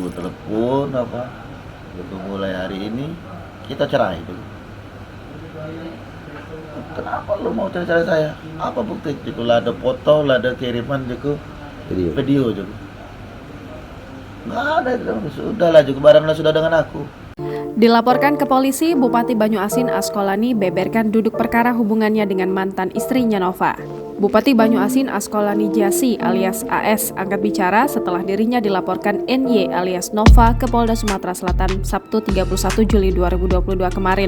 aku telepon apa, aku mulai hari ini kita cerai dulu. Kenapa lu mau cerai saya? Apa bukti? Jiku lah ada foto, lah ada kiriman jiku video jiku. Nggak ada, sudahlah jiku barangnya sudah dengan aku. Dilaporkan ke polisi, Bupati Banyuasin Askolani beberkan duduk perkara hubungannya dengan mantan istrinya Nova. Bupati Banyuasin Askolani Jasi alias AS angkat bicara setelah dirinya dilaporkan NY alias Nova ke Polda Sumatera Selatan Sabtu 31 Juli 2022 kemarin.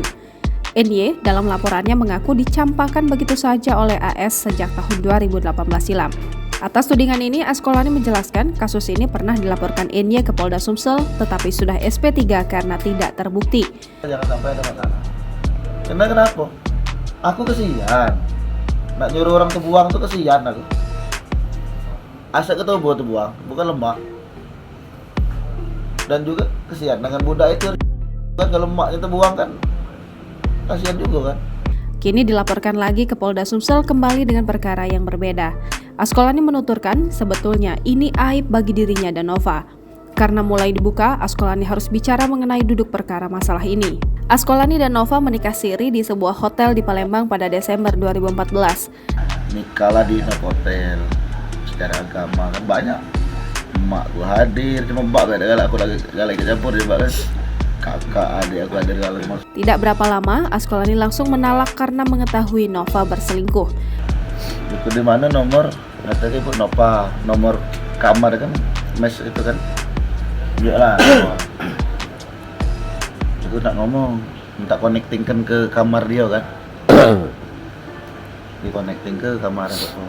NY dalam laporannya mengaku dicampakkan begitu saja oleh AS sejak tahun 2018 silam. Atas tudingan ini, Askolani menjelaskan kasus ini pernah dilaporkan NY ke Polda Sumsel tetapi sudah SP3 karena tidak terbukti. Jangan sampai ada masalah. Kenapa? Aku kesian. Nak nyuruh orang terbuang tuh kesian aku. Asal ketubuh terbuang, bukan lemak. Dan juga kesian dengan budak itu kan kalau lemaknya terbuang kan kasihan juga kan. Kini dilaporkan lagi ke Polda Sumsel kembali dengan perkara yang berbeda. Askolani menuturkan sebetulnya ini aib bagi dirinya dan Nova. Karena mulai dibuka, Askolani harus bicara mengenai duduk perkara masalah ini. Askolani dan Nova menikah siri di sebuah hotel di Palembang pada Desember 2014. Nikahlah di hotel. Secara agama kan banyak. Emak gua hadir, cuma mbak gak aku lagi campur di mbak kan. Kakak adik aku hadir kalau mas. Tidak berapa lama, Askolani langsung menalak karena mengetahui Nova berselingkuh. Itu di mana nomor? Katanya ibu Nova, nomor kamar kan, mes itu kan. Ya lah. Aku nak ngomong, minta connectingkan ke kamar dia kan. Di connecting ke kamar aku.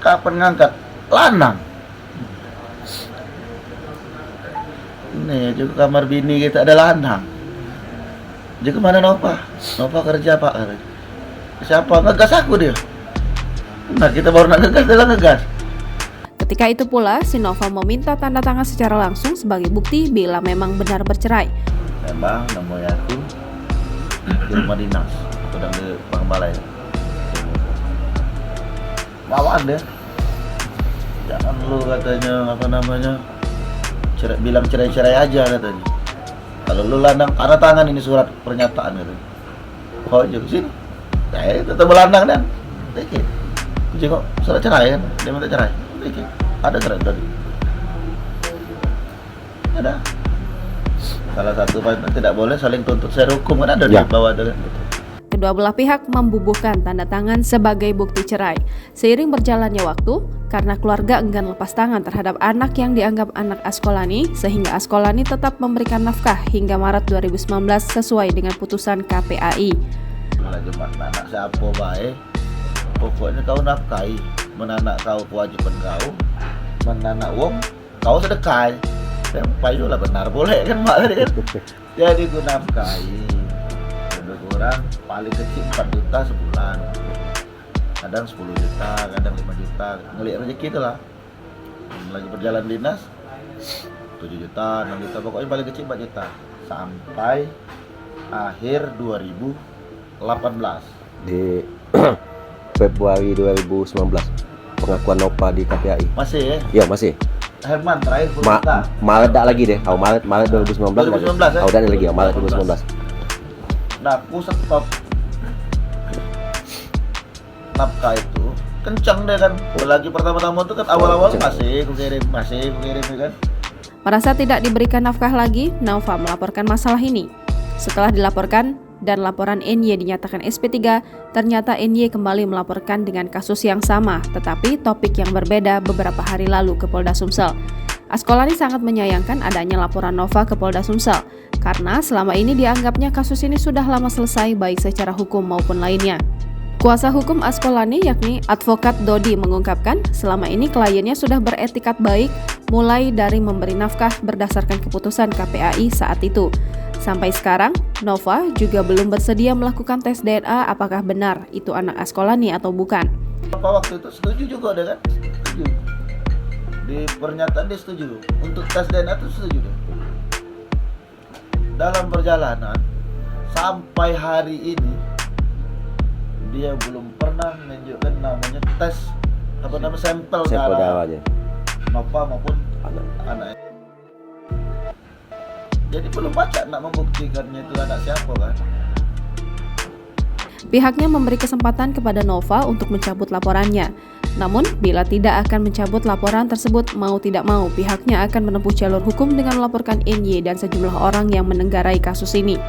Kapan ngangkat? Lanang. Ini juga kamar bini kita ada lanang. Juga mana Nova? Nova kerja pak. Siapa ngegas aku dia? Nah kita baru nak ngegas, dia ngegas. Ketika itu pula, si Nova meminta tanda tangan secara langsung sebagai bukti bila memang benar bercerai. Memang namanya aku di rumah dinas, sedang di Pangbalai. Lawan deh. Jangan lu katanya apa namanya? Bilang cerai-cerai aja katanya. Kalau lu landang tanda tangan ini surat pernyataan katanya. Oh iya sini. Tetap berlandang dan dikit. Kok surat cerai kan? Dia minta cerai. Dikit. Ada cerai tadi. Ada. Salah satu poin tidak boleh saling tuntut secara hukum kan ada di bawah ada. Kedua belah pihak membubuhkan tanda tangan sebagai bukti cerai. Seiring berjalannya waktu, karena keluarga enggan lepas tangan terhadap anak yang dianggap anak Askolani, sehingga Askolani tetap memberikan nafkah hingga Maret 2019 sesuai dengan putusan KPAI. Cuma anak siapa baik, pokoknya kau nafkahi, menanak kau kewajiban kau, menanak wong kau sedekah. Sampai lah benar boleh kan mak tadi kan. Jadi ku nafkahi. Lebih kurang paling kecil 4 juta sebulan. Kadang 10 juta, kadang 5 juta. Ngelihat rezeki itulah. Lagi berjalan dinas 7 juta, 6 juta, pokoknya paling kecil 4 juta. Sampai akhir 2018. Di Februari 2019 pengakuan Nova di KPAI. Masih ya? Ya masih. Herman terakhir 10 juta. Maret tak lagi deh. Maret 2019. 2019 ya? Dan lagi ya Maret 2019. Nah, aku stop nafkah itu kencang deh kan. Lagi pertama-tama itu kan awal-awal masih aku kirim ya kan. Merasa tidak diberikan nafkah lagi, Nova melaporkan masalah ini. Setelah dilaporkan dan laporan NY dinyatakan SP3, ternyata NY kembali melaporkan dengan kasus yang sama, tetapi topik yang berbeda beberapa hari lalu ke Polda Sumsel. Askolani sangat menyayangkan adanya laporan Nova ke Polda Sumsel, karena selama ini dianggapnya kasus ini sudah lama selesai baik secara hukum maupun lainnya. Kuasa hukum Askolani yakni Advokat Dodi mengungkapkan selama ini kliennya sudah beretikat baik mulai dari memberi nafkah berdasarkan keputusan KPAI saat itu. Sampai sekarang, Nova juga belum bersedia melakukan tes DNA apakah benar itu anak Askolani atau bukan. Waktu itu setuju juga deh kan? Setuju. Di pernyataan dia setuju. Untuk tes DNA itu setuju deh. Dalam perjalanan sampai hari ini dia belum pernah menunjukkan namanya tes sampel darah darahnya Nova maupun anak. Jadi belum baca nak membuktikannya itu anak siapa kan. Pihaknya memberi kesempatan kepada Nova untuk mencabut laporannya. Namun, bila tidak akan mencabut laporan tersebut, mau tidak mau, pihaknya akan menempuh jalur hukum dengan melaporkan NY dan sejumlah orang yang menenggarai kasus ini.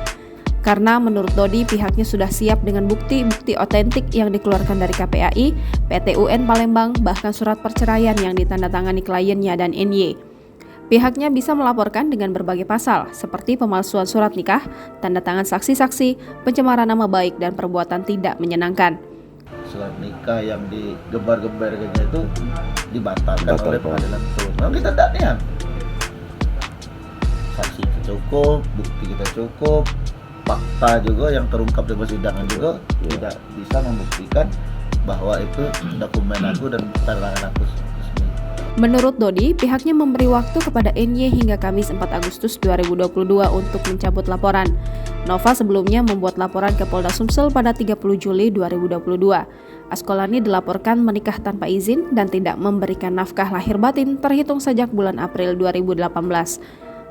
Karena menurut Dodi, pihaknya sudah siap dengan bukti-bukti otentik yang dikeluarkan dari KPAI, PT UN Palembang, bahkan surat perceraian yang ditandatangani kliennya dan NY. Pihaknya bisa melaporkan dengan berbagai pasal, seperti pemalsuan surat nikah, tanda tangan saksi-saksi, pencemaran nama baik, dan perbuatan tidak menyenangkan. Surat nikah yang digembar-gembarkannya itu dibatalkan oleh pengadilan itu. Memang kita tidak niat. Saksi kita cukup, bukti kita cukup, fakta juga yang terungkap di persidangan juga tidak bisa membuktikan bahwa itu dokumen aku dan tanda tangan aku. Menurut Dodi, pihaknya memberi waktu kepada NY hingga Kamis 4 Agustus 2022 untuk mencabut laporan. Nova sebelumnya membuat laporan ke Polda Sumsel pada 30 Juli 2022. Askolani dilaporkan menikah tanpa izin dan tidak memberikan nafkah lahir batin terhitung sejak bulan April 2018.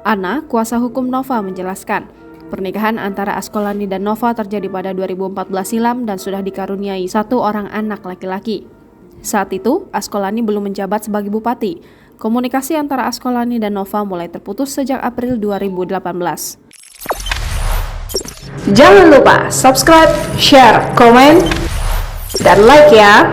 Ana, kuasa hukum Nova, menjelaskan, pernikahan antara Askolani dan Nova terjadi pada 2014 silam dan sudah dikaruniai 1 orang anak laki-laki. Saat itu, Askolani belum menjabat sebagai bupati. Komunikasi antara Askolani dan Nova mulai terputus sejak April 2018. Jangan lupa subscribe, share, komen, dan like ya!